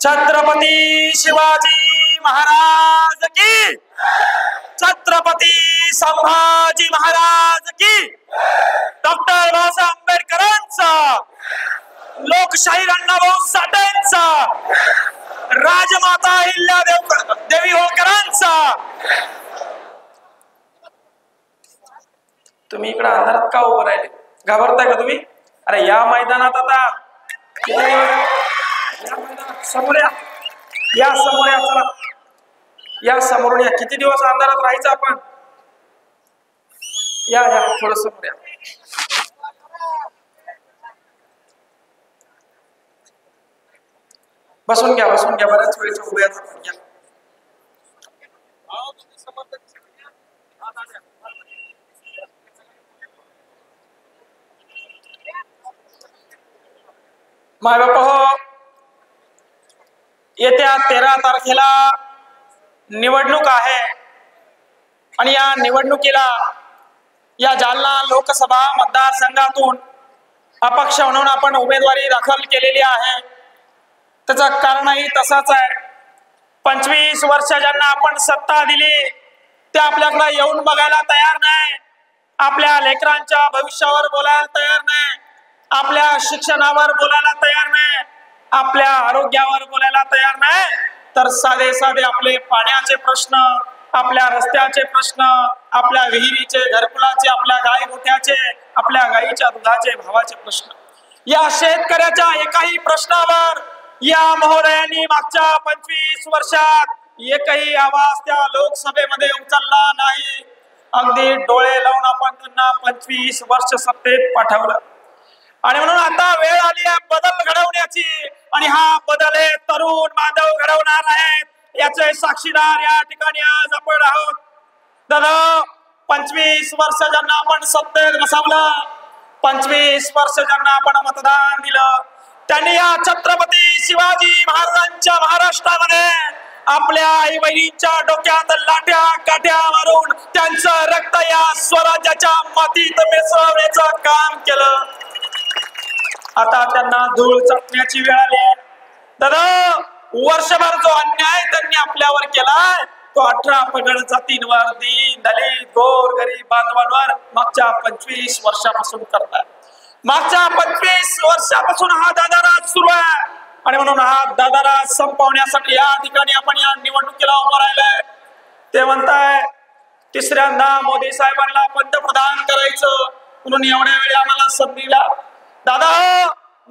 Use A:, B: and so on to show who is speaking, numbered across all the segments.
A: छत्रपती शिवाजी महाराज की, छत्रपती संभाजी महाराज की, डॉक्टर बाबासाहेब आंबेडकरांचा, लोकशाहीर अण्णाभाऊ साठेंचा, राजमाता अहिल्यादेवी होळकरांचा। तुम्ही इकडे अंधारात का उभं राहिले? घाबरताय का तुम्ही? अरे या मैदानात आता समोर या, या समोर या, चला या समोरून या। किती दिवस अंधारात राहायचं आपण? या या थोडं समोर या। बसून घ्या, बसून घ्या, बऱ्याच वेळेचे उभे आहेत। या माय बाप हो, येत्या 13 तारखेला निवडणूक आहे आणि या निवडणुकीला या जालना लोकसभा मतदारसंघातून अपक्ष म्हणून आपण उमेदवारी दाखल केलेली आहे। त्याचं कारणही तसंच आहे। 25 वर्ष ज्यांना आपण सत्ता दिली ते आपल्याकडे येऊन बघायला तयार नाही, आपल्या लेकरांच्या भविष्यावर बोलायला तयार नाही, आपल्या शिक्षणावर बोलायला तयार नाही, आपल्या आरोग्यावर बोलायला तयार नाही, तर साधे साधे आपले पाण्याचे प्रश्न, आपल्या रस्त्याचे प्रश्न, आपल्या विहिरीचे, घरकुलाचे, आपल्या गाई गोठ्याचे, आपल्या गाईच्या दुधाचे भावाचे प्रश्न, या शेतकऱ्याच्या एकाही प्रश्नावर या महोदयांनी मागच्या 25 वर्षात एकही आवाज त्या लोकसभेमध्ये उचलला नाही। अगदी डोळे लावून आपण त्यांना 25 वर्ष सत्तेत पाठवलं आणि म्हणून आता वेळ आली आहे बदल घडवण्याची आणि हा बदल हे तरुण माधव घडवणार आहेत, याचे साक्षीदार या ठिकाणी आज आपण आहोत। दादा 25 वर्ष ज्यांना आपण सत्तेत बसवलं, 25 वर्ष ज्यांना आपण मतदान दिलं, त्यांनी या छत्रपती शिवाजी महाराजांच्या महाराष्ट्रामध्ये आपल्या आई बहिणींच्या डोक्यात लाट्या काठ्या मारून त्यांचं रक्त या स्वराज्याच्या मातीत मिसळण्याचं काम केलं। आता त्यांना धूळ चाटण्याची वेळ आली। दादा वर्षभर जो अन्याय त्यांनी आपल्यावर केलाय तो 18 पगड जातींवर, दीन दलित गोर गरीब बांधवांवर मागच्या 25 वर्षापासून करतात। मागच्या 25 वर्षापासून हा दादाराज सुरू आहे आणि म्हणून हा दादाराज संपवण्यासाठी या ठिकाणी आपण या निवडणुकीला उभं राहिलंय। ते म्हणताय तिसऱ्यांदा मोदी साहेबांना पंतप्रधान करायचं म्हणून एवढ्या वेळी आम्हाला संधी दिला। दादा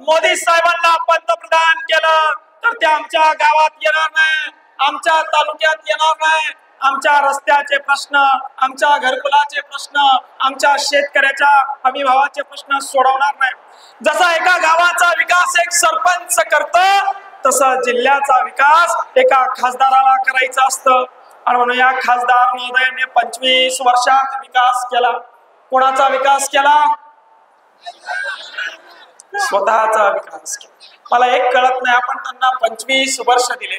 A: मोदी साहेबांना पंतप्रधान केलं तर ते आमच्या गावात येणार नाही, आमच्या तालुक्यात येणार नाही, आमच्या रस्त्याचे प्रश्न, आमच्या घरकुलाचे प्रश्न, आमच्या शेतकऱ्याच्या हमीभावाचे प्रश्न सोडवणार नाही। जसा एका गावाचा विकास एक सरपंच करतं तसा जिल्ह्याचा विकास एका खासदाराला करायचा असतं आणि म्हणून या खासदार महोदयांनी 25 वर्षात विकास केला। कोणाचा विकास केला? स्वतःचा विकास केला। मला एक कळत नाही, आपण त्यांना 25 वर्ष दिले,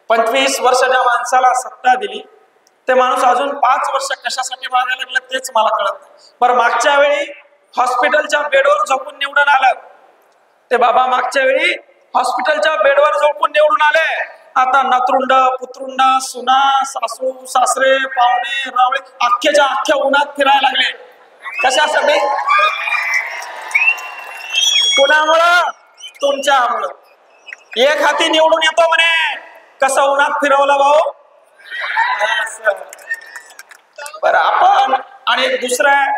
A: 25 वर्ष ज्या माणसाला सत्ता दिली ते माणूस अजून 5 वर्ष कशासाठी मागायला लागलं तेच मला कळत नाही। बरं मागच्या वेळी हॉस्पिटलच्या बेडवर झोपून निवडून आलं ते बाबा, मागच्या वेळी हॉस्पिटलच्या बेडवर झोपून निवडून आले, आता नतरुंड पुत्रुंड सुना सासू सासरे पाहुणे रावळे अख्ख्याच्या अख्ख्या उन्हात फिरायला लागले। कशासाठी? कोणामुळं? तुमच्यामुळं। एक हाती निवडून येतो म्हणे, कसं उन्हात फिरवलं भाऊ? बरं आपण आणि एक दुसरं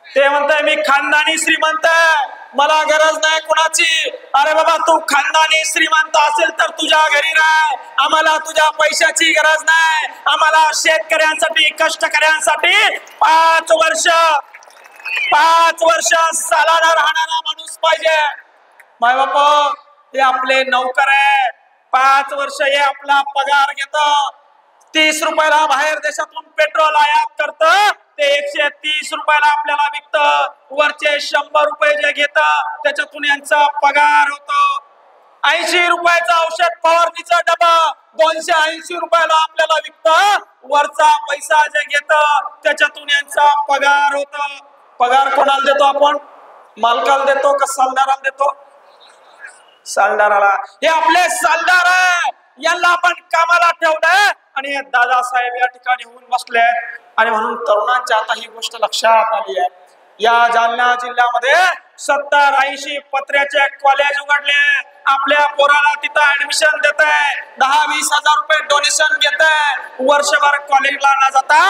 A: ते म्हणताय मी खानदानी श्रीमंत आहे, मला गरज नाही कुणाची। अरे बाबा तू खानदानी श्रीमंत असेल तर तुझ्या घरी राह, आम्हाला तुझ्या पैशाची गरज नाही। आम्हाला शेतकऱ्यांसाठी कष्टकऱ्यांसाठी 5 वर्ष सालाना राहणारा माणूस पाहिजे। माय बाप हे आपले नौकर आहे, 5 वर्ष हे आपला पगार घेत, 30 रुपयाला बाहेर देशातून पेट्रोल आयात करत, ते 130 रुपयाला आपल्याला विकत, वरचे 100 रुपये जे घेत त्याच्यातून यांचा पगार होतो। 80 रुपयाचा औषध फवारणीचा डबा 280 रुपयाला आपल्याला विकत, वरचा पैसा जे घेत त्याच्यातून यांचा पगार होतो। पगार कोणाला देतो आपण? मालकाला देतो का सालदाराला देतो? सालदाराला। हे आपले सालदार आहे, त्यांना आपण कामाला ठेवलंय आणि दादासाहेब या ठिकाणी होऊन बसले आणि म्हणून तरुणांच्या आता ही गोष्ट लक्षात आली आहे. या जालना जिल्ह्यामध्ये 70-80 पत्र्याचे कॉलेज उघडले. आपल्या पोराला तिथं ऍडमिशन देत आहे, 10-20 हजार रुपये डोनेशन घेत आहे. वर्षभर कॉलेजला न जाता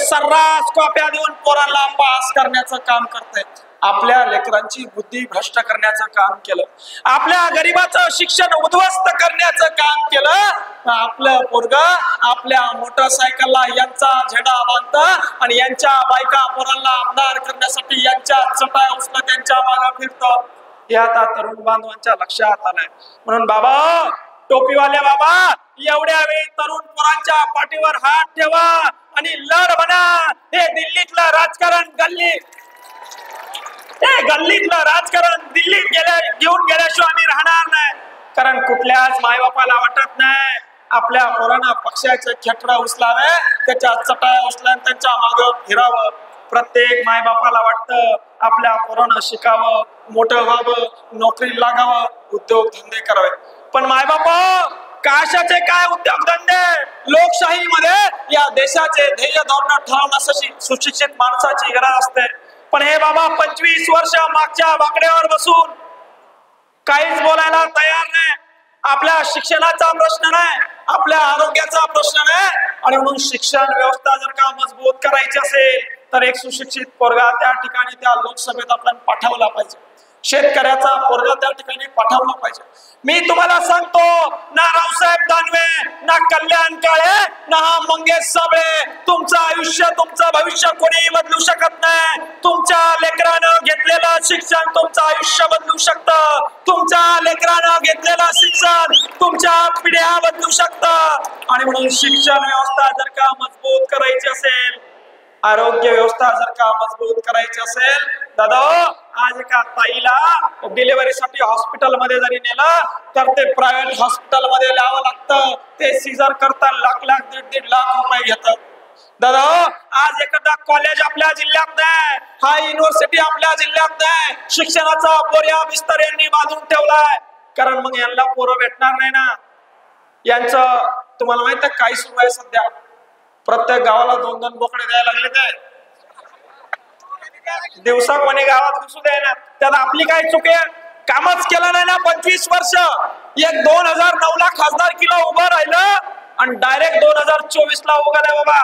A: सर्रास कॉप्या देऊन पोराला पास करण्याचं काम करते. आपल्या लेकरांची बुद्धी भ्रष्ट करण्याचं काम केलं, आपल्या गरीबाचं शिक्षण उद्ध्वस्त करण्याचं काम केलं. आपलं पोरग आपल्या मोटरसायकलला यांचा झेंडा बांधत आणि यांच्या बायका पोरांना आमदार करण्यासाठी यांच्या चटाया उचलत त्यांच्या मागे फिरतं. हे आता तरुण बांधवांच्या लक्षात आलंय. म्हणून बाबा, टोपीवाले बाबा, एवढ्या वेळी तरुण पोरांच्या पाठीवर हात ठेवा आणि लढ म्हणा. हे दिल्लीतलं राजकारण गल्लीतलं राजकारण दिल्लीत घेऊन गेल्याशिवाय आम्ही राहणार नाही. कारण कुठल्याच मायबापाला वाटत नाही आपल्या पोरांना पक्षाचे खेटरा उचलावे, त्याच्या चटाया उचलान त्यांच्या मागे फिरावं. प्रत्येक मायबापाला वाटतं आपल्या पोरांना शिकावं, मोठं व्हावं, नोकरी लागावं, उद्योग धंदे करावे. पण मायबापा, कशाचे काय उद्योगधंदे? लोकशाहीमध्ये या देशाचे ध्येय धोरण ठरवण्यासाठी सुशिक्षित माणसाची गरज असते. पण हे बाबा 25 वर्ष मागच्या बाकड्यावर बसून काहीच बोलायला तयार नाही. आपल्या शिक्षणाचा प्रश्न नाही, आपल्या आरोग्याचा प्रश्न नाही. आणि म्हणून शिक्षण व्यवस्था जर का मजबूत करायची असेल तर एक सुशिक्षित पोरगा त्या ठिकाणी त्या लोकसभेत आपण पाठवला पाहिजे. शेतकऱ्याचा पोरगा त्या ठिकाणी पाठवला पाहिजे. मी तुम्हाला सांगतो, ना रावसाहेब दानवे, ना कल्याण काळे, ना मंगेश साबळे तुमचं आयुष्य, तुमचं भविष्य कोणी बदलू शकत नाही. तुमच्या लेकरानं घेतलेलं शिक्षण तुमचं आयुष्य बदलू शकतं. तुमच्या लेकरानं घेतलेलं शिक्षण तुमच्या पिढ्या बदलू शकतं. आणि म्हणून शिक्षण व्यवस्था जर का मजबूत करायची असेल, आरोग्य व्यवस्था जर का मजबूत करायची असेल, दादा, आज एका ताईला डिलिव्हरीसाठी हॉस्पिटल मध्ये जरी नेलं तर ते प्रायव्हेट हॉस्पिटल मध्ये लावावं लागतं. ते सीझर करता लाख 1.5 रुपये घेतात. दादा, आज एखादा कॉलेज आपल्या जिल्ह्यात नाही, हा युनिव्हर्सिटी आपल्या जिल्ह्यात नाही, शिक्षणाचा बोर्या बिस्तर यांनी बांधून ठेवलाय. कारण मग यांना पोरं भेटणार नाही ना. यांचं तुम्हाला माहित आहे काय सुरू आहे सध्या? प्रत्येक गावाला 2-2 बोकडे द्यायला लागले. ते दिवसा कोणी गावात घुसू द्याय ना. त्यात आपली काय चूक आहे? कामच केलं नाही ना 25 वर्ष. एक 2009 ला खासदार किलो उभं राहिलं आणि डायरेक्ट 2024 ला उगालाय बाबा.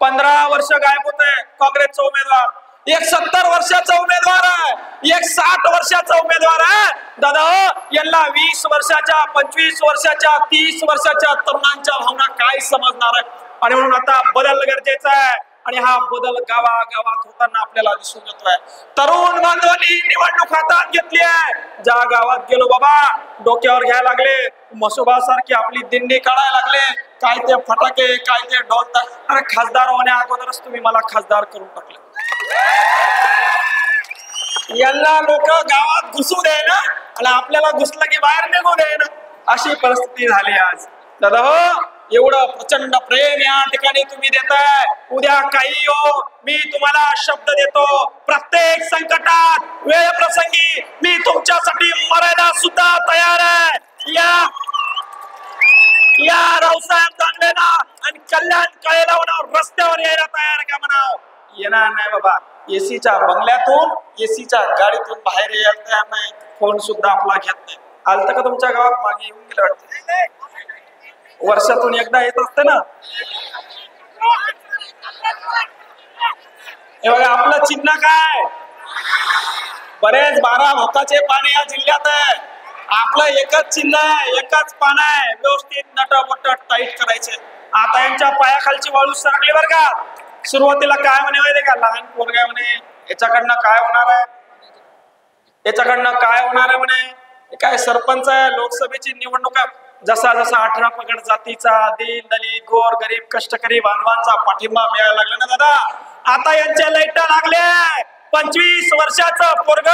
A: 15 वर्ष गायब होते काँग्रेसचा उमेदवार. एक 70 वर्षाचा उमेदवार आहे, एक 60 वर्षाचा उमेदवार आहे. दादा, यांना 20 वर्षाच्या, 25 वर्षाच्या, 30 वर्षाच्या तरुणांच्या भावना काय समजणार आहे? आणि म्हणून आता बदल गरजेचा आहे. आणि हा बदल गावागावात होताना आपल्याला दिसून येतोय. तरुण बांधवांनी निवडणूक हातात घेतली आहे. ज्या गावात गेलो बाबा, डोक्यावर घ्यायला लागले, मसोबासारखी आपली दिंडी काढायला लागले. काय ते फटाके, काय ते ढोल. अरे खासदार होण्या अगोदरच तुम्ही मला खासदार करून टाकले. यांना लोक गावात घुसू दे ना, आणि आपल्याला घुसलं की बाहेर निघू दे ना, अशी परिस्थिती झाली आज. दादा हो, एवढं प्रचंड प्रेम या ठिकाणी तुम्ही देताय. उद्या काही हो, मी तुम्हाला शब्द देतो, प्रत्येक संकटात, वेळ प्रसंगी मी तुमच्यासाठी मरायला सुद्धा तयार आहे. या रावसाहेब दानवेला आणि कल्याण काळेला रस्त्यावर यायला तयार का म्हणाव? येणार नाही बाबा. एसीच्या बंगल्यातून, एसीच्या गाडीतून बाहेर यायला तयार नाही. फोन सुद्धा आपला घेत नाही. आलत का तुमच्या गावात? मागे येऊन गेलं वाटतं. वर्षातून एकदा येत असते ना. हे बघा, आपलं चिन्ह काय? बरेच 12 भोकाचे पाने या जिल्ह्यात आहे. आपलं एकच चिन्ह आहे, एकच पान आहे. व्यवस्थित नटबट टाईट करायचे. आता यांच्या पायाखालची वाळू सरकली बरं का. सुरुवातीला काय म्हणे माहिती का? लहान पोरगा म्हणे, याच्याकडनं काय होणार आहे, याच्याकडनं काय होणार आहे म्हणे. काय सरपंच आहे, लोकसभेची निवडणूक आहे. जसा जसा 18 पगड जातीचा, दीन दलित, गोर गरीब कष्टकरी बांधवांचा पाठिंबा मिळायला लागला ना दादा, आता यांच्या लाईटा लागल्या. 25 वर्षाचं पोरग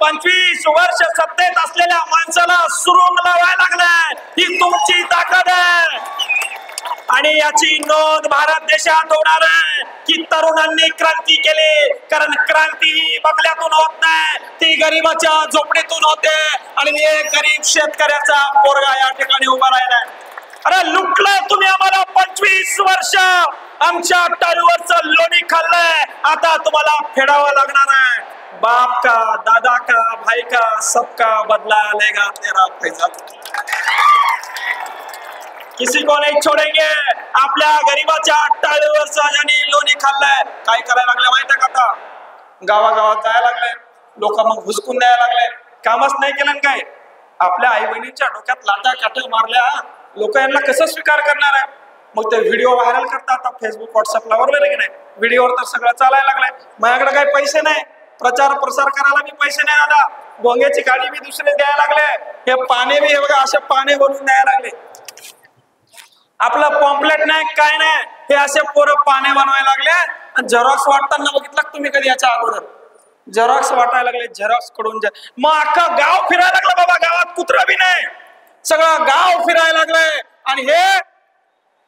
A: 25 वर्ष सत्तेत असलेल्या माणसाला सुरुंग लावायला लागलाय. ही तुमची ताकद आहे. आणि याची नोंद भारत देशात होणार आहे की तरुणांनी क्रांती केली. कारण क्रांती ही बंगल्यातून होत नाही, ती गरीबाच्या झोपडीतून होते. आणि एक गरीब शेतकऱ्याचा पोरगा या ठिकाणी उभा राहिलाय. अरे लुटलंय तुम्ही आम्हाला 25 वर्ष, आमच्या टाळीवरचं लोणी खाल्लंय, आता तुम्हाला फेडावं लागणार आहे। बाप का, दादा का, भाई का, सबका बदला लेगा तेरा फैजल। किसी को नहीं छोडेंगे। आपल्या गरीबाच्या टाळीवरचं ज्यांनी लोणी खाल्लंय, काय करायला लागले माहिती का? आता गावागावात जायला लागले लोक, मग हुसकून द्यायला लागले, कामच नाही केलं काय? आपल्या आई बहिणींच्या डोक्यात लाटा काठ्या मारल्या, लोक यांना कसं स्वीकार करणार आहे? मग ते व्हिडिओ व्हायरल करतात फेसबुक व्हॉट्सअपला, बरोबर आहे की नाही? व्हिडिओवर तर सगळं चालायला लागलंय। माझ्याकडे काही पैसे नाही, प्रचार प्रसार करायला मी पैसे नाही दादा, बोंग्याची गाडी मी दुसरे द्यायला लागले, हे पाने बी हे बघा असे पाने बनवून द्यायला लागले। आपलं पॉम्पलेट नाही काय नाही, हे असे पोरं पाने बनवायला लागले। झेरॉक्स वाटताना बघितलं तुम्ही कधी? याच्या अगोदर झेरॉक्स वाटायला लागले, झेरॉक्स कडून मग अख्खा गाव फिरायला लागला बाबा, गावात कुत्रा बी नाही, सगळं गाव फिरायला लागलंय। आणि हे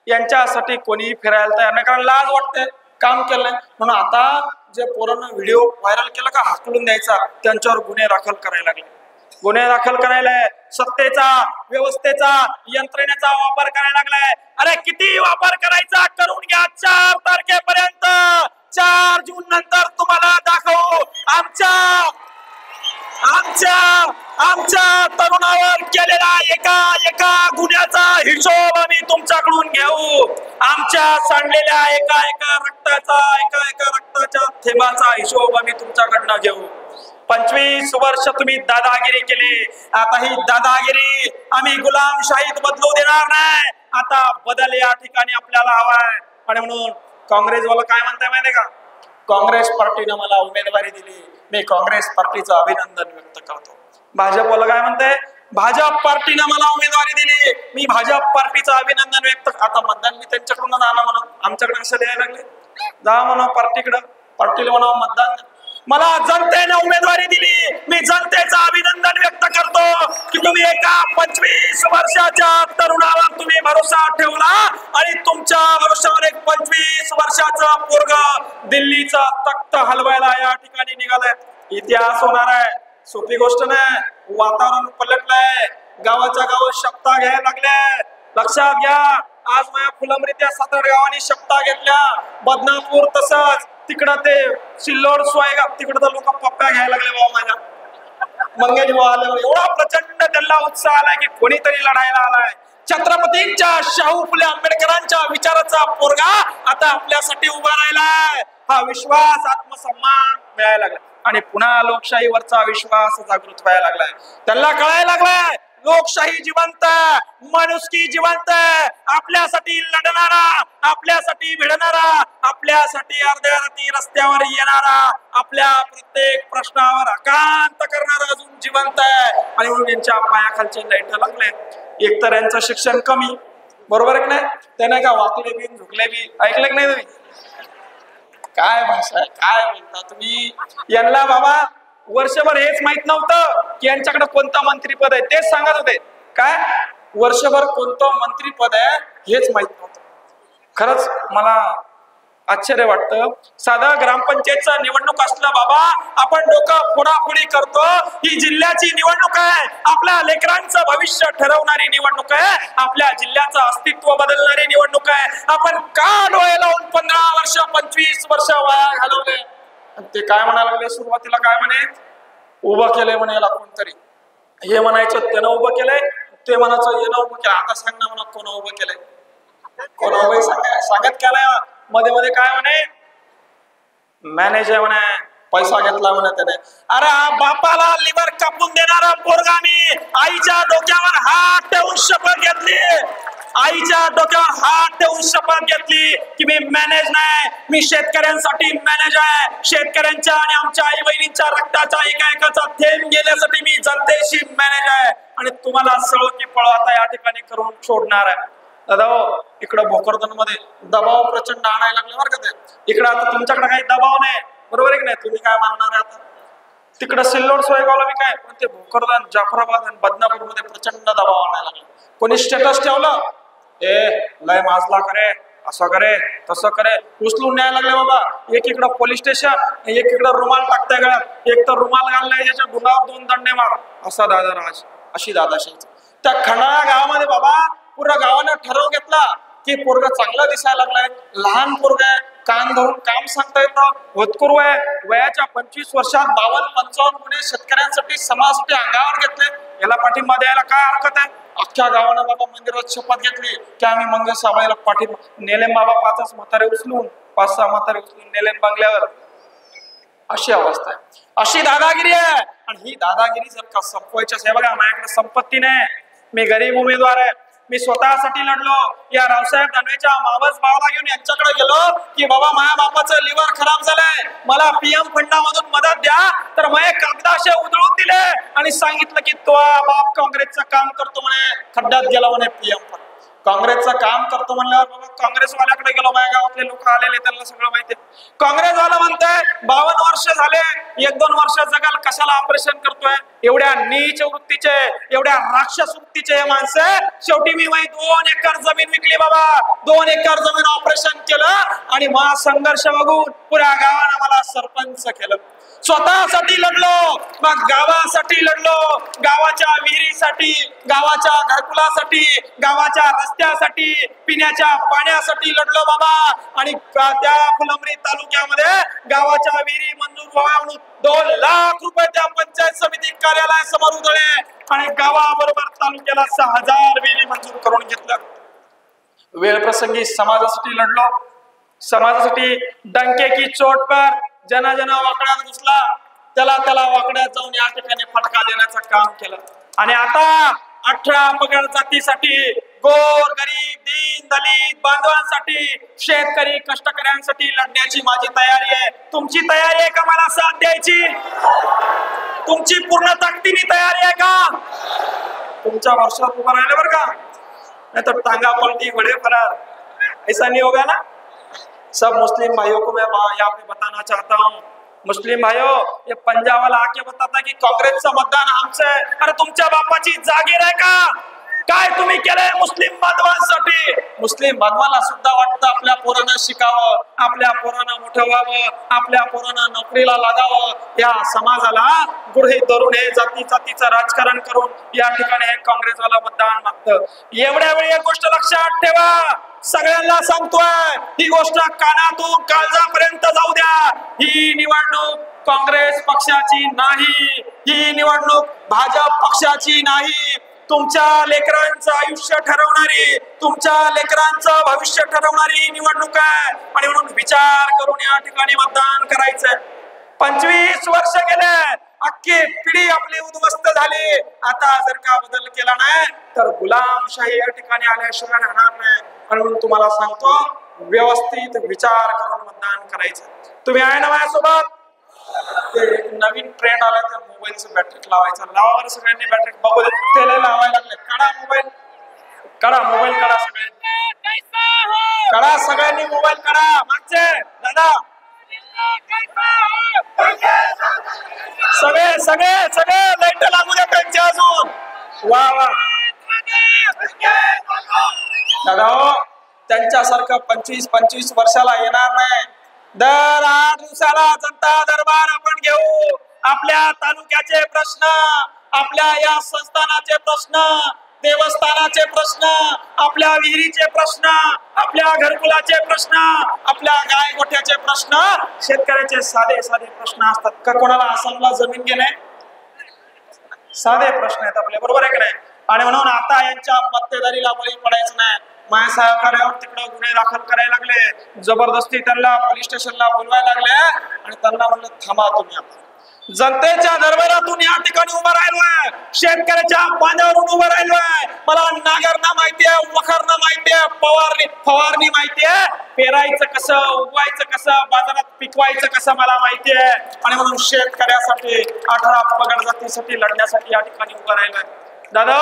A: यांच्यासाठी कोणी फिरायला तयार नाही, कारण लाज वाटते, काम केलं नाही म्हणून। आता जे पोरांना व्हिडिओ व्हायरल केला का हाकलून द्यायचा, त्यांच्यावर गुन्हे दाखल करायला लागले, गुन्हे दाखल करायला, सत्तेचा, व्यवस्थेचा, यंत्रणेचा वापर करायला लागलाय। अरे किती वापर करायचा करून घ्या, 4 तारखेपर्यंत, 4 जून नंतर तुम्हाला दाखवू आमच्या तरुणावर केलेला एका गुन्ह्याचा हिशोब आम्ही तुमच्याकडून घेऊ। आमच्या सांडलेल्या एका रक्ताच्या थेंबाचा हिशोब आम्ही तुमच्याकडनं घेऊ। 25 वर्ष तुम्ही दादागिरी केली, आता ही दादागिरी आम्ही गुलामशाहीत बदलू देणार नाही। आता बदल या ठिकाणी आपल्याला हवाय। आणि म्हणून काँग्रेसवाला काय म्हणताय माहितीये का? काँग्रेस पार्टीने मला उमेदवारी दिली, मी काँग्रेस पार्टीचं अभिनंदन व्यक्त करतो। भाजपवाला काय म्हणताय? भाजप पार्टीने मला उमेदवारी दिली, मी भाजप पार्टीचं अभिनंदन व्यक्त। आता मतदान मी त्यांच्याकडून जाणं म्हणून आमच्याकडे असं द्यायला लागले, जा म्हणा पार्टीकडे, पार्टीला म्हणा मतदान। मला जनतेने उमेदवारी दिली, मी जनतेचं अभिनंदन व्यक्त करतो की तुम्ही एका 25 वर्षाच्या तरुणावर तुम्ही भरोसा ठेवला आणि तुमच्या भरोशावर एक 25 वर्षाचा पोरग दिल्लीचा तख्त हलवायला या ठिकाणी निघालाय। इतिहास होणार आहे, सोपी गोष्ट नाही। वातावरण पलटलंय, गावाच्या गावात शपथा घ्यायला लागल्या। लक्षात घ्या, आज माझ्या फुलंब्री त्या 7 गावांनी शपथा घेतल्या, बदनापूर तसंच, तिकडं ते सिल्लोड सोयगाव, तिकडं तर लोक पप्प्या घ्यायला लागले बाबा माझ्या मंगेश भाऊ आल्यावर। एवढा प्रचंड त्यांना उत्साह आलाय की कोणीतरी लढायला आलाय। छत्रपतींच्या शाहू फुले आंबेडकरांच्या विचाराचा पोरगा आता आपल्यासाठी उभा राहिलाय। हा विश्वास, आत्मसन्मान मिळायला लागला आणि पुन्हा लोकशाहीवरचा विश्वास जागृत व्हायला लागलाय। त्यांना कळायला लागलाय लोकशाही जिवंत, माणुसकी जिवंत, आपल्यासाठी लढणारा, आपल्यासाठी भिडणारा, आपल्यासाठी अर्ध्या रात्री रस्त्यावर येणारा, आपल्या प्रत्येक प्रश्नावर आकांत करणारा अजून जिवंत आहे। आणि म्हणून यांच्या पायाखालचे लाईट लागले। एकतर यांचं शिक्षण कमी, बरोबर आहे की नाही? त्याने का वाकले बी झुकले बी, ऐकलं की नाही तुम्ही? काय भाषा आहे, काय बोलता तुम्ही? यांना बाबा वर्षभर हेच माहित नव्हतं की यांच्याकडे कोणतं मंत्रीपद आहे, तेच सांगत होते। काय वर्षभर कोणतं मंत्रीपद आहे हेच माहित नव्हतं। खरंच मला आश्चर्य वाटतं। साधा ग्रामपंचायतचा निवडणूक असला बाबा, आपण डोकं फोडाफोडी करतो। ही जिल्ह्याची निवडणूक आहे, आपल्या लेकरांचं भविष्य ठरवणारी निवडणूक आहे, आपल्या जिल्ह्याचं अस्तित्व बदलणारी निवडणूक आहे। आपण का डोळे लावून 15 वर्ष 25 वर्ष वाया घालवले? ते काय म्हणायला लागले सुरुवातीला? काय म्हणे? उभं केलंय म्हणे याला कोणतरी, हे म्हणायचं त्यानं उभं केलंय, ते म्हणायचं यानं उभं केलं। आता सांग ना म्हणा कोण उभं केलंय, कोण उभं सांगत केलंय? मध्ये मध्ये काय म्हणे? मॅनेजर म्हणे, पैसा घेतला म्हणे त्याने। अरे बापाला लिव्हर कापून देणारा पोरगा मी, आईच्या डोक्यावर हात ठेवून शपथ घेतली, आईच्या डोक्यावर हात ठेवून शपथ घेतली की मी मॅनेज नाही, मी शेतकऱ्यांसाठी मॅनेज आहे। शेतकऱ्यांच्या आणि आमच्या आई बहिणींच्या रक्ताचा एका थेंब गेल्यासाठी मी जनतेशी मॅनेज आहे। आणि तुम्हाला सळो की पळो आता या ठिकाणी करून सोडणार आहे। दादा इकडं भोकरदन मध्ये दबाव प्रचंड आणायला लागले बरं का ते। इकडं आता तुमच्याकडे काही दबाव नाही, बरोबर आहे की नाही? तुम्ही काय मानणार आहे आता? तिकडं सिल्लोड सोयगावला मी काय, पण ते भोकरदन, जाफराबाद आणि बदनापूर मध्ये प्रचंड दबाव आणायला लागले। कोणी स्टेटस ठेवलं, लय माजला करे, असं करे तसं करे, उचलून न्यायला लागले बाबा। एक इकडं पोलीस स्टेशन, एक इकडं रुमाल टाकताय गळ्यात, एक तर रुमाल घाललाय ज्याच्या गुंडावर 2 दंडे मार, असा दादा राज, अशी दादाशाही। त्या खंडाळा गावामध्ये बाबा पुरा गावानं की पोरग चांगलं दिसायला लागलंय, लहान पोरग आहे, कान धरून काम सांगता येतं, होतकरू आहे, वयाच्या 25 वर्षात 52-55 गुन्हे शेतकऱ्यांसाठी समाजासाठी अंगावर घेतले, याला पाठिंबा द्यायला काय हरकत आहे? अख्ख्या गावानं बाबा मंदिरात शपथ घेतली की आम्ही मंगेश साबळेला पाठिंबा, नेलेम बाबा 5 म्हातारे उचलून 5-6 म्हातारे उचलून नेलेम बंगल्यावर. अशी अवस्था आहे, अशी दादागिरी आहे. आणि ही दादागिरी जर का संपवायची असेल, बघा माझ्याकडे संपत्ती नाही, मी गरीब उमेदवार आहे, मी स्वतःसाठी लढलो. या रावसाहेब दानवेच्या मावस भावाला घेऊन यांच्याकडे गेलो की बाबा माझ्या बापाचं लिव्हर खराब झालंय, मला पीएम फंडामधून मदत द्या. तर माझे कागदाशे उधळून दिले आणि सांगितलं की तो बाप काँग्रेसचं काम करतो म्हणे, खड्ड्यात गेला म्हणे पीएम फंड. काँग्रेसचं काम करतो म्हणल्यावर बाबा काँग्रेसवाल्याकडे गेलो, माझ्या गावातले लोक आलेले, त्यांना सगळं माहिती. काँग्रेसवाला म्हणताय 52 वर्ष झाले, 1-2 वर्ष जगाल, कशाला ऑपरेशन करतोय? एवढ्या नीच वृत्तीचे, एवढ्या राक्षस वृत्तीचे हे माणसे. शेवटी मी माझी 2 एकर जमीन विकली बाबा, 2 एकर जमीन ऑपरेशन केलं आणि माझा संघर्ष बघून पुऱ्या गावानं मला सरपंच केलं. स्वतःसाठी लढलो, मग गावासाठी लढलो, गावाच्या विहिरीसाठी, गावाच्या घरकुलासाठी, गावाच्या रस्त्यासाठी, पिण्याच्या पाण्यासाठी लढलो बाबा. आणि त्या फुलंब्री तालुक्यामध्ये गावाच्या विहिरी मंजूर व्हाव्या म्हणून 2 लाख रुपये त्या पंचायत समिती कार्यालयासमोर उधळले आणि गावाबरोबर तालुक्याला 6000 विहिरी मंजूर करून घेतलं. वेळ प्रसंगी समाजासाठी लढलो, समाजासाठी डंके की चोट पर जना जना वाकड्यात घुसला, त्याला वाकड्यात जाऊन या ठिकाणी फटका देण्याचं काम केलं. आणि आता 18 पगड जातीसाठी, गोर गरीब दीन दलित बांधवांसाठी, शेतकरी कष्टकऱ्यांसाठी लढण्याची माझी तयारी आहे. तुमची तयारी आहे का मला साथ द्यायची? तुमची पूर्ण ताकदीने तयारी आहे का? तुमच्या वर्षात उभं राहिले बरं का, नहीं तो टांगा पलटी बड़े फरार, ऐसा नहीं होगा ना. सब मुस्लिम भाइयों को मैं यहाँ पे बताना चाहता हूँ, मुस्लिम भाइयों, ये पंजाब वाला आके बताता कि काँग्रेसचं मतदान आमचं आहे. अरे तुमच्या बापाची जागीर आहे का? काय तुम्ही केलंय मुस्लिम बांधवांसाठी? मुस्लिम बांधवाला सुद्धा वाटतं आपल्या पोरांना शिकावं, आपल्या पोरांना मोठं व्हावं, आपल्या पोरांना नोकरीला लागावं. या समाजाला गृहीत धरून हे जातीचं राजकारण करून या ठिकाणी हे काँग्रेसवाला मतदान मागतं. एवढ्या वेळी एक गोष्ट लक्षात ठेवा, सगळ्यांना सांगतोय, ही गोष्ट कानातून काळजापर्यंत जाऊ द्या. ही निवडणूक काँग्रेस पक्षाची नाही, ही निवडणूक भाजप पक्षाची नाही. तुमच्या लेकरांचं आयुष्य ठरवणारी, तुमच्या लेकरांचं भविष्य ठरवणारी निवडणूक आहे. आणि म्हणून विचार करून या ठिकाणी मतदान करायचंय. 25 वर्ष गेले, अख्खी पिढी आपली उद्ध्वस्त झाली. आता जर का बदल केला नाही तर गुलामशाही या ठिकाणी आल्याशिवाय राहणार नाही. म्हणून तुम्हाला सांगतो, व्यवस्थित विचार करून मतदान करायचं. तुम्ही आहे ना माझ्यासोबत? एक नवीन ट्रेंड आला, त्या मोबाईलचं बॅटरी लावायचं. लावा सगळ्यांनी बॅटरी, बघू त्याला लावायला लागले. काढा मोबाईल, काढा मोबाईल, काढा सगळ्यांनी, काढा सगळ्यांनी मोबाईल काढा. मागचे दादा सगळे सगळे सगळे लाईट लागू द्या त्यांच्या अजून. वा वा दादा हो, त्यांच्यासारखं 25 वर्षाला येणार नाही. दर 8 दिवसाला जनता दरबार आपण घेऊ. आपल्या तालुक्याचे प्रश्न, आपल्या या संस्थानाचे प्रश्न, देवस्थानाचे प्रश्न, आपल्या विहिरीचे प्रश्न, आपल्या घरकुलाचे प्रश्न, आपल्या गाय गोठ्याचे प्रश्न, शेतकऱ्याचे साधे साधे प्रश्न असतात. का कोणाला आसामला जमीन गेले? साधे प्रश्न आहेत आपले, बरोबर आहे की नाही? आणि म्हणून आता यांच्या मक्तेदारीला बळी पडायचं नाही. माझ्या सहकार्यावर तिकडे गुन्हे दाखल करायला लागले, जबरदस्ती त्यांना पोलीस स्टेशनला बोलवायला लागले आणि त्यांना म्हणलं थांबा तुम्ही. आता जनतेच्या दरबारातून या ठिकाणी उभं राहिलोय, शेतकऱ्याच्या बांधावरून उभं राहिलोय. मला नांगरणं माहिती आहे, वखरणं माहिती आहे, फवारणी माहिती आहे, पेरायचं कसं, उगवायचं कसं, बाजारात पिकवायचं कसं मला माहिती आहे. आणि म्हणून शेतकऱ्यासाठी 18 पगड जातीसाठी लढण्यासाठी या ठिकाणी उभं राहिलोय. दादा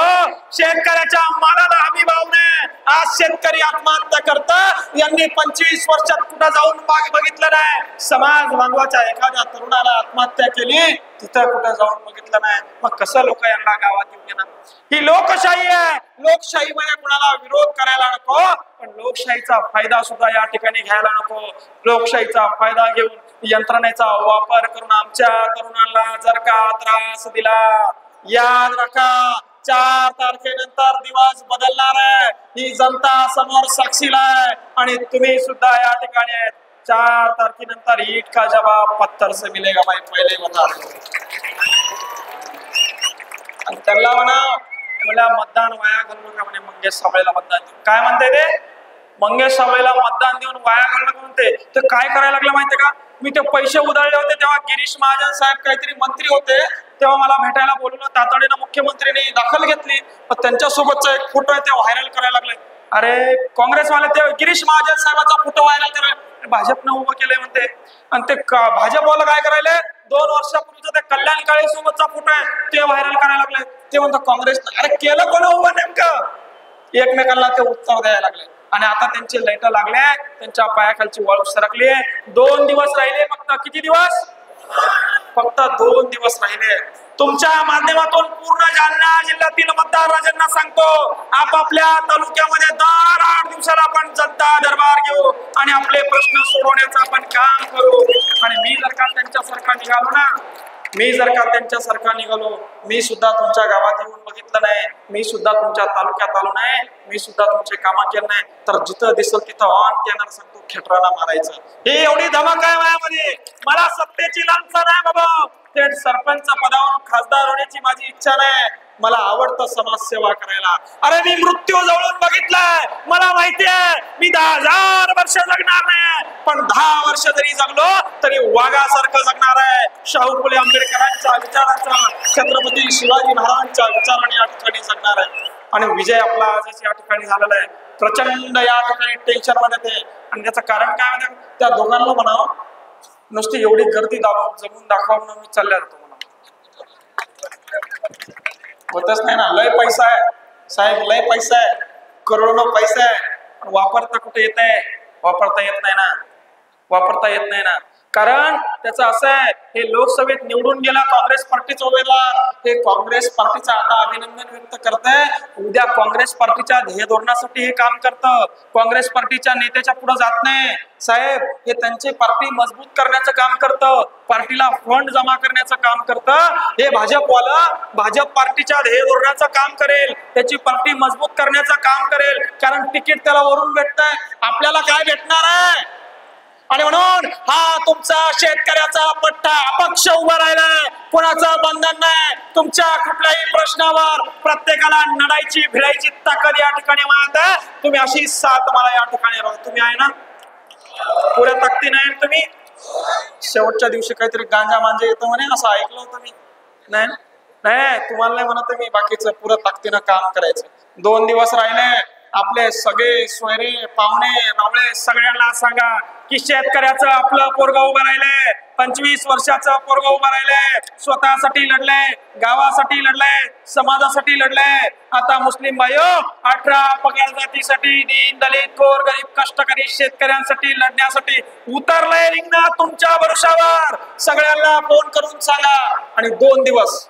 A: शेतकऱ्याच्या मालाला हमी भाव नाही. आज शेतकरी आत्महत्या करता, यांनी 25 वर्षात कुठं जाऊन बघितलं नाही. समाज बांधवाच्या एखाद्या तरुणाला आत्महत्या केली, तिथं कुठं जाऊन बघितलं नाही. मग कसं लोक यांना गावात येऊन येणार? ही लोकशाही आहे. लोकशाहीमध्ये कुणाला विरोध करायला नको, पण लोकशाहीचा फायदा सुद्धा या ठिकाणी घ्यायला नको. लोकशाहीचा फायदा घेऊन यंत्रणेचा वापर करून आमच्या तरुणांना जर का त्रास दिला, याद रखा 4 तारखेनंतर दिवस बदलणार आहे. ही जनता समोर साक्षीला आहे आणि तुम्ही सुद्धा या ठिकाणी आहेत. 4 तारखेनंतर ईट का जवाब पत्थर से मिलेगा भाई, पहिले बता. त्याला म्हणा मतदान वाया घालू नका म्हणे. मंगेश साबळेला मतदान काय म्हणते ते, मंगेश साबळेला मतदान देऊन वाया घालू नका म्हणते. ते काय करायला लागलं माहितीये का, मी ते पैसे उधळले होते तेव्हा गिरीश महाजन साहेब काहीतरी मंत्री होते, तेव्हा मला भेटायला बोलवलं. तातडीनं मुख्यमंत्र्यांनी दखल घेतली. पण त्यांच्यासोबतचा एक फोटो आहे ते व्हायरल करायला लागले. अरे काँग्रेसवाले ते गिरीश महाजन साहेबांचा फोटो व्हायरल करायला भाजपनं उभं केलंय म्हणते. आणि ते भाजपवाला काय करायले, 2 वर्षापूर्वीचा ते कल्याण काळे सोबतचा फोटो आहे ते व्हायरल करायला लागले. ते म्हणतात काँग्रेस. अरे केलं कोण उभं नेमकं, एकमेकांना ते उत्तर द्यायला लागले. आणि आता त्यांचे लाईट लागले, त्यांच्या पायाखालची वाळू सरकली. 2 दिवस राहिले फक्त. किती दिवस, फक्त 2 दिवस राहिले. तुमच्या माध्यमातून पूर्ण जालना जिल्ह्यातील मतदारांना सांगतो, आपापल्या तालुक्यामध्ये दर 8 दिवसाला आपण जनता दरबार घेऊ आणि आपले प्रश्न सोडवण्याचं आपण काम करू. आणि मी जर का त्यांच्यासारखा निघालो, मी सुद्धा तुमच्या गावात येऊन बघितलं नाही, मी सुद्धा तुमच्या तालुक्यात आलो नाही, मी सुद्धा तुमचे कामं केलं नाही, तर जिथं दिसल तिथं ऑन कॅनर सांगतो खेटराला मारायचं. ही एवढी धमक आहे माझ्यामध्ये. मला सत्तेची लालसा नाही बाबा, थेट सरपंच पदावरून खासदार होण्याची माझी इच्छा नाही. मला आवडतं समाजसेवा करायला. अरे मी मृत्यू जवळून बघितलाय, मला माहिती आहे मी 10,000 वर्ष जगणार नाही, पण 10 वर्ष जरी जगलो तरी वाघासारखं जगणार आहे. शाहू फुले आंबेडकरांच्या विचाराचा, छत्रपती शिवाजी महाराजांच्या विचाराने या ठिकाणी जगणार आहे. आणि विजय आपला आजच या ठिकाणी झालेला आहे. प्रचंड या ठिकाणी टेन्शन मध्ये ते. आणि त्याचं कारण काय म्हणजे त्या दोघांना म्हणावं, नुसती एवढी गर्दी जमून दाखवा म्हणून मी चालल्या जातो म्हणा, होतच नाही ना. लय पैसा आहे साहेब, लय पैसा आहे, करोडो पैसा आहे, वापरता कुठे येत आहे, वापरता येत नाही ना. कारण त्याचं असं आहे, हे लोकसभेत निवडून गेला काँग्रेस पार्टीचा उमेदवार, हे काँग्रेस पार्टीचं आता अभिनंदन व्यक्त करतंय. उद्या काँग्रेस पार्टीच्या ध्येय धोरणासाठी हे काम करतं, काँग्रेस पार्टीच्या नेत्याच्या पुढे जात नाही साहेब. हे त्यांची पार्टी मजबूत करण्याचं काम करतं, पार्टीला फंड जमा करण्याचं काम करतं. हे भाजपवालं भाजप पार्टीच्या ध्येय धोरणाचं काम करेल, त्याची पार्टी मजबूत करण्याचं काम करेल. कारण तिकीट त्याला वरून भेटतंय, आपल्याला काय भेटणार आहे. आणि म्हणून हा तुमचा शेतकऱ्याचा पट्टा अपक्ष उभा राहिलाय, कोणाचं बंधन नाही. तुमच्या कुठल्याही प्रश्नावर प्रत्येकाला लढायची भिडायची ताकद या ठिकाणी माहित आहे. तुम्ही अशी साथ मला या ठिकाणी राहा, तुम्ही आहे ना, पुढे ताकदी नाही तुम्ही. शेवटच्या दिवशी काहीतरी गांजा मांजा येतो म्हणे, असं ऐकलं होतं मी. नाही तुम्हाला नाही म्हणत मी, बाकीचं पुरं ताकदीनं काम करायचं. 2 दिवस राहिले. आपले सगळे सोयरे पाहुणे रावळे सगळ्यांना सांगा की शेतकऱ्याचं आपलं पोरगं उभं राहिलंय, 25 वर्षाचं पोरगं उभं राहिलंय, स्वतःसाठी लढलंय, गावासाठी लढलंय, समाजासाठी लढलंय. आता मुस्लिम भाईओ 18 पगार जातीसाठी, दीन दलित गोर गरीब कष्टकरी शेतकऱ्यांसाठी लढण्यासाठी उतरलंय रिंगणात तुमच्या भरोशावर. सगळ्यांना फोन करून सांगा. आणि 2 दिवस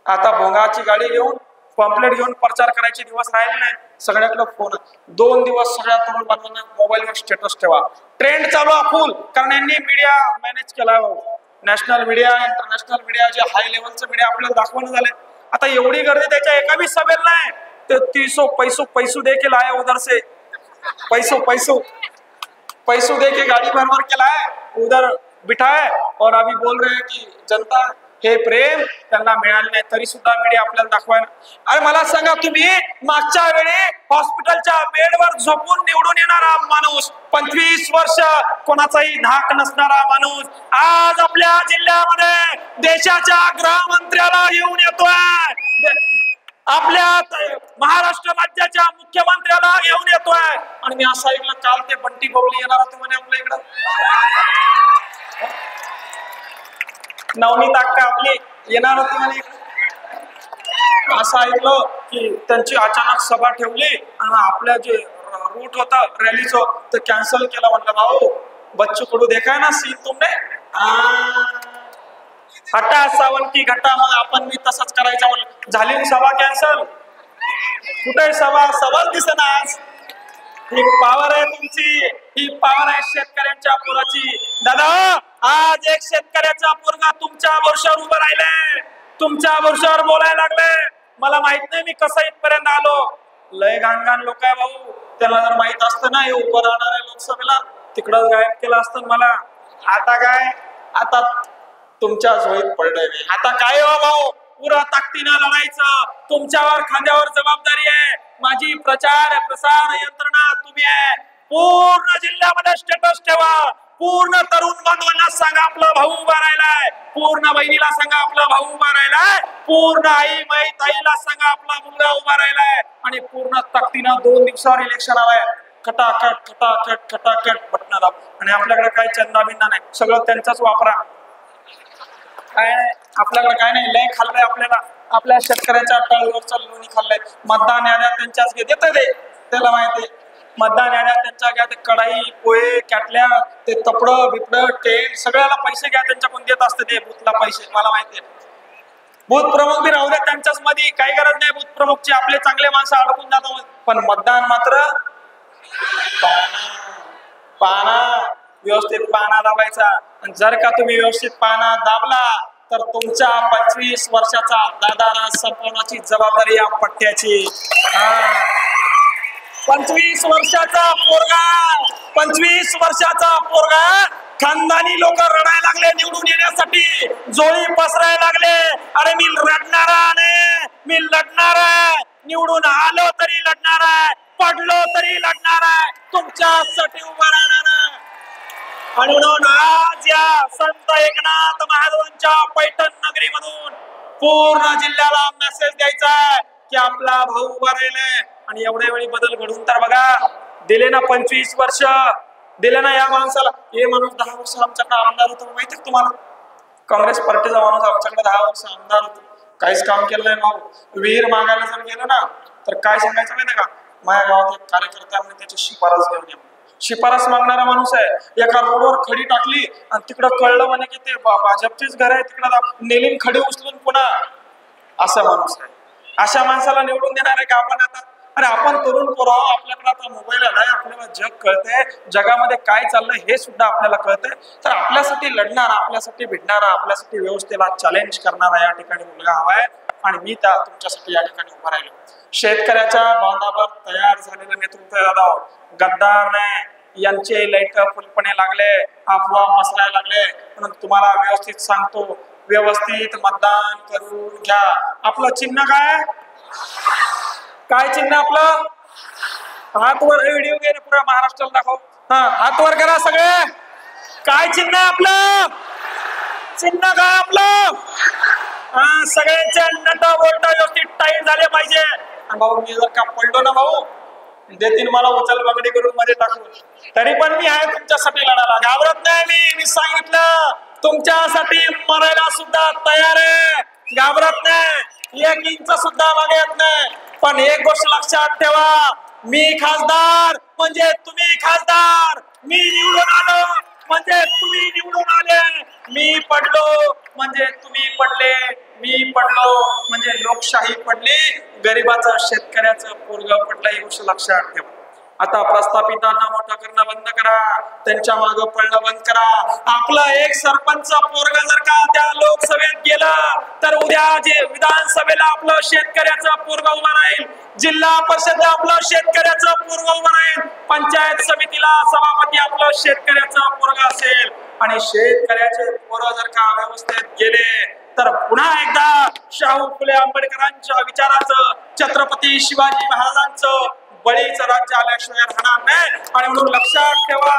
A: आता भोंगाची गाडी घेऊन पॉम्पलेट घेऊन प्रचार करायचे दिवस राहिले नाही. सगळ्याकडे फोन. 2 दिवस सगळ्या तरुण बांधवांना मोबाईलवर स्टेटस ठेवा. ट्रेंड चालू आहे फुल, कारण यांनी मीडिया मॅनेज केला. नॅशनल मीडिया, इंटरनॅशनल मीडिया, जे हाय लेवलचं मीडिया आपल्याला दाखवणं झाले. आता एवढी गर्दी त्याच्या एका बी सभेला नाही. ते 300 पैसू दे के लाए उधर से, पैसू दे के गाड़ी भर के लाए, उधर बिठाए और अभी बोल रहे हैं की जनता हे प्रेम त्यांना मिळाले नाही, तरी सुद्धा मीडिया आपल्याला दाखवायला. अरे मला सांगा, तुम्ही मागच्या वेळी हॉस्पिटलच्या बेडवर झोपून निवडून येणारा माणूस, 25 वर्ष कोणाचाही धाक नसणारा माणूस, आज आपल्या जिल्ह्यामध्ये देशाच्या गृहमंत्र्याला घेऊन येतोय, आपल्या महाराष्ट्र राज्याच्या मुख्यमंत्र्याला घेऊन येतोय. आणि मी असं ऐकलं काल ते बंटी बबली येणार होते म्हणे आपल्या इकडं. नवनीत अक्का आपली येणार होती म्हणे. असं ऐकलं की त्यांची अचानक सभा ठेवली आणि आपल्या जे रूट होता रॅलीचं ते कॅन्सल केलं. म्हणलं भाऊ बच्चू कडू देखाय ना सीन तुमने, हटा सावन की घटा, मग आपण मी तसंच करायचं म्हणलं. झाली सभा कॅन्सल. कुठे सभा दिसेना. आज ही पावर आहे तुमची, ही पावर आहे शेतकऱ्यांच्या पोराची. दादा आज एक शेतकऱ्याचा पोरगा तुमच्या भरोशावर उभं राहिले, तुमच्या भरोशावर बोलायला लागले. मला माहित नाही मी कसं इथपर्यंत आलो. लय घाण लोक आहे भाऊ. त्याला जर माहित असतं ना हे उभं राहणार आहे लोकसभेला, तिकडं गायब केलं असतं मला. आता काय, आता तुमच्या झोळीत पडलंय मी. आता काय हो भाऊ, पुरा ताकदीनं लढायचं. तुमच्यावर खांद्यावर जबाबदारी आहे. माझी प्रचार प्रसार यंत्रणा तुम्ही आहे. पूर्ण जिल्ह्यामध्ये स्टेटस ठेवा. पूर्ण तरुण बांधवांना सांगा आपला भाऊ उभा राहिलाय. पूर्ण बहिणीला सांगा आपला भाऊ उभा राहिलाय. पूर्ण आई माई ताईला सांगा आपला मुलगा उभा राहिलाय. आणि पूर्ण ताकदीनं 2 दिवसावर इलेक्शन आलाय. खटाखट खटाखट खटाखट बटन दाब. आणि आपल्याकडे काय चंदा बिंदा नाही, सगळं त्यांचाच वापरा. काय नाही आपल्याकडे, काय नाही. लय खाल्लंय आपल्याला, आपल्या शेतकऱ्याच्या तळवरचं लोणी खाल्लंय. मतदान याद्या त्यांच्याच देत ते, त्याला माहिती. मतदान याद्या त्यांच्या घ्या. ते कढाई पोहे कॅटल्या, ते तपड बिपड टेंट सगळ्याला पैसे घ्या त्यांच्याकडून देत असते ते बूथला पैसे, मला माहिती आहे. बूथ प्रमुख बी राहू द्या त्यांच्याच मध्ये, काही गरज नाही बूथ प्रमुखची. आपले चांगले माणसं अडकून जातात. पण मतदान मात्र पाना व्यवस्थित पाना दाबायचा. जर का तुम्ही व्यवस्थित पाना दाबला तर तुमच्या 25 वर्षाचा दादाला संपवण्याची जबाबदारी या पट्ट्याची. 25 वर्षाचा पोरगा, 25 वर्षाचा पोरगा. खानदानी लोक रडायला लागले निवडून येण्यासाठी, जोळी पसरायला लागले. अरे मी लढणार आहे, मी लढणार आहे. निवडून आलो तरी लढणार आहे, पडलो तरी लढणार आहे, तुमच्यासाठी उभा राहणार आहे. आणि म्हणून आज या संत एकनाथ महाराजांच्या पैठण नगरी मधून पूर्ण जिल्ह्याला मेसेज द्यायचा आहे की आपला भाऊ उभा राहिलाय. आणि एवढ्या वेळी बदल घडून तर बघा. दिले ना 25 वर्ष, दिले ना या माणसाला. हे माणूस 10 वर्ष आमच्याकडे आमदार होतो, माहिती आहे तुम्हाला. काँग्रेस पार्टीचा माणूस आमच्याकडे 10 वर्ष आमदार होतो, काहीच काम केलं नाही भाऊ. विहीर मागायला जर गेलं ना तर काय सांगायचं माहिती का, माझ्या गावात एक कार्यकर्त्याने त्याची शिफारस घेऊन ये. शिफारस मागणारा माणूस आहे. एका रोडवर खडी टाकली आणि तिकडं कळलं म्हणे की ते भाजपचीच घर आहे, तिकडं नेलीन खडी उचलून पुन्हा. असा माणूस आहे. अशा माणसाला निवडून देणार आहे का आपण आता? अरे आपण तरुण पोरं, आपल्याकडे आता मोबाईल आलाय, आपल्याला जग कळतंय, जगामध्ये काय चाललंय हे सुद्धा आपल्याला कळतंय. तर आपल्यासाठी लढणारा, आपल्यासाठी भेटणारा, आपल्यासाठी व्यवस्थेला चॅलेंज करणारा या ठिकाणी मुलगा हवाय. आणि मी त्या तुमच्यासाठी या ठिकाणी उभा राहिलो. शेतकऱ्याच्या बांधावर तयार झालेलं नेतृत्व दादा, गद्दार नाही. यांचे लाईट फुलपणे लागले, अफवा पसरायला लागले. म्हणून तुम्हाला व्यवस्थित सांगतो, व्यवस्थित मतदान करून घ्या. आपलं चिन्ह काय, काय चिन्ह आपलं? हात वर. व्हिडिओ गेले पुरा महाराष्ट्राला दाखव. हात वर करा सगळे. काय चिन्ह आहे आपलं? चिन्ह काय आपलं? सगळ्यांचे नट बोलट व्यवस्थित टाईट झाले पाहिजे. भाऊ मी जर का पडलो ना भाऊ, देतील मला उचल बांगडी करून मध्ये टाकून, तरी पण मी आहे तुमच्यासाठी लढायला. घाबरत नाही. मी सांगितलं तुमच्यासाठी मरायला सुद्धा तयार आहे. घाबरत नाही, 1 इंच सुद्धा मागे येत नाही. पण एक गोष्ट लक्षात ठेवा, मी खासदार म्हणजे तुम्ही खासदार. मी निवडून आलो म्हणजे तुम्ही निवडून आले. मी पडलो म्हणजे तुम्ही पडले. मी पडलो म्हणजे लोकशाही पडली. गरिबाचं, शेतकऱ्याचं पोरग पडलं, ही गोष्ट लक्षात ठेवा. आता प्रस्थापितांना मोठा करणं बंद करा, त्यांच्या मागे पडणं बंद करा. आपलं एक सरपंच पोरग जर का त्या लोकसभेत गेलं तर उद्या जे विधानसभेला आपलं शेतकऱ्याचं पोरग उभं राहील, जिल्हा परिषदला आपलं शेतकऱ्याचं पोरग उभं राहील, पंचायत समितीला सभापती आपलं शेतकऱ्याचं पोरग असेल. आणि शेतकऱ्याचे पोरं जर का व्यवस्थेत गेले तर पुन्हा एकदा शाहू फुले आंबेडकरांच्या विचाराचं, छत्रपती शिवाजी महाराजांचं बळीचं राज्य आल्याशिवाय राहणार नाही. आणि म्हणून लक्षात ठेवा,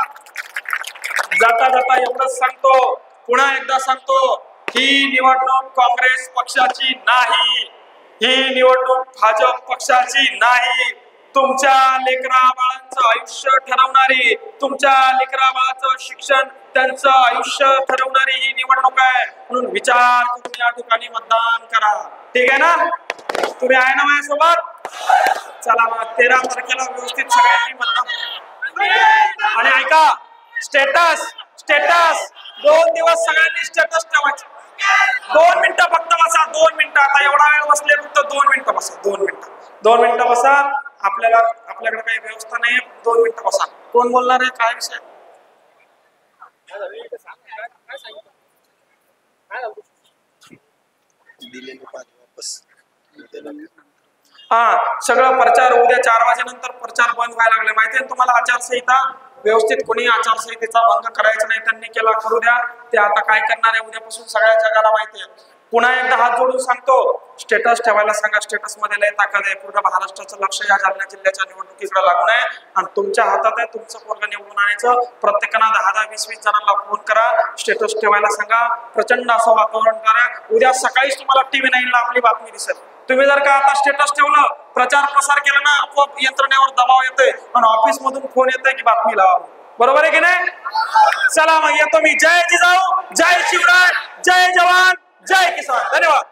A: जाता जाता एवढंच सांगतो, पुन्हा एकदा सांगतो, ही निवडणूक काँग्रेस पक्षाची नाही, ही निवडणूक भाजप पक्षाची नाही. तुमच्या लेकरा बाळांचं आयुष्य ठरवणारी, तुमच्या लेकरा बाळाचं शिक्षण, त्यांचं आयुष्य ठरवणारी ही निवडणूक आहे. म्हणून विचार करून या ठिकाणी मतदान करा. ठीक आहे ना? तुम्ही आहे ना माझ्यासोबत? चला मग 13 तारखेला व्यवस्थित सगळ्यांनी मतदान. आणि ऐका, स्टेटस 2 दिवस सगळ्यांनी स्टेटस ठेवायचं. 2 मिनिटं फक्त बसा, 2 मिनिटं. आता एवढा वेळ बसले, फक्त 2 मिनिटं बसा. 2 मिनिटं बसा. आपल्याकडे काही व्यवस्था नाही, 2 मिनिटं बसा. कोण बोलणार आहे? काय विषय? सगळं प्रचार उद्या 4 वाजेनंतर प्रचार बंद व्हायला लागले माहितीये तुम्हाला. आचारसंहिता व्यवस्थित कोणी आचारसंहितेचा भंग करायचा नाही, त्यांनी केला करू द्या. ते आता काय करणार आहे उद्यापासून सगळ्या जगाला माहिती आहे. पुन्हा एकदा हात जोडून सांगतो, स्टेटस ठेवायला सांगा. स्टेटस मध्ये लय ताकद आहे. पूर्ण महाराष्ट्राचं लक्ष या जालना जिल्ह्याच्या निवडणुकीकडे लागून आहे आणि तुमच्या हातात आहे. तुमचं पोरग निवडून आणायचं. प्रत्येकानं 10-10, 20-20 जणांना फोन करा, स्टेटस ठेवायला सांगा. प्रचंड असं वातावरण करा. उद्या सकाळीच तुम्हाला TV 9 ला आपली बातमी दिसेल. तुम्ही जर का आता स्टेटस ठेवलं, प्रचार प्रसार केला ना, आपोआप यंत्रणेवर दबाव येतोय आणि ऑफिस मधून फोन येतोय की बातमी लावा. बरोबर आहे की नाही? चला मग येतो मी. जय जिजाऊ, जय शिवराय, जय जवान, जय किसान. धन्यवाद.